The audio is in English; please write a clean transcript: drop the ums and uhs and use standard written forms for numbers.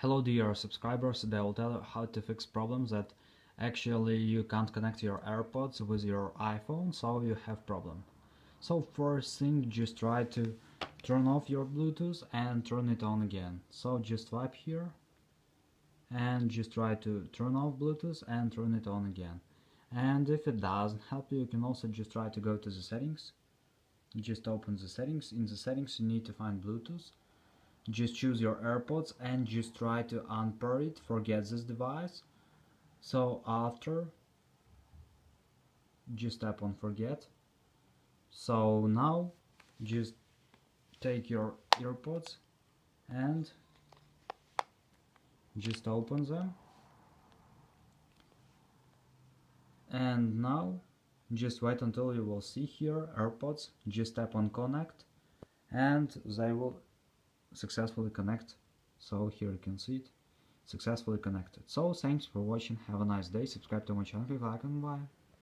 Hello dear subscribers, today I'll tell you how to fix problems that actually you can't connect your AirPods with your iPhone, so you have problem. So first thing, just try to turn off your Bluetooth and turn it on again. So just swipe here and just try to turn off Bluetooth and turn it on again. And if it doesn't help you, you can also just try to go to the settings. Just open the settings. In the settings you need to find Bluetooth. Just choose your AirPods and just try to unpair it, forget this device. So after, just tap on forget. So now just take your AirPods and just open them, and now just wait until you will see here AirPods. Just tap on connect and they will successfully connect. So here you can see it successfully connected. So thanks for watching, have a nice day, subscribe to my channel, click like and bye.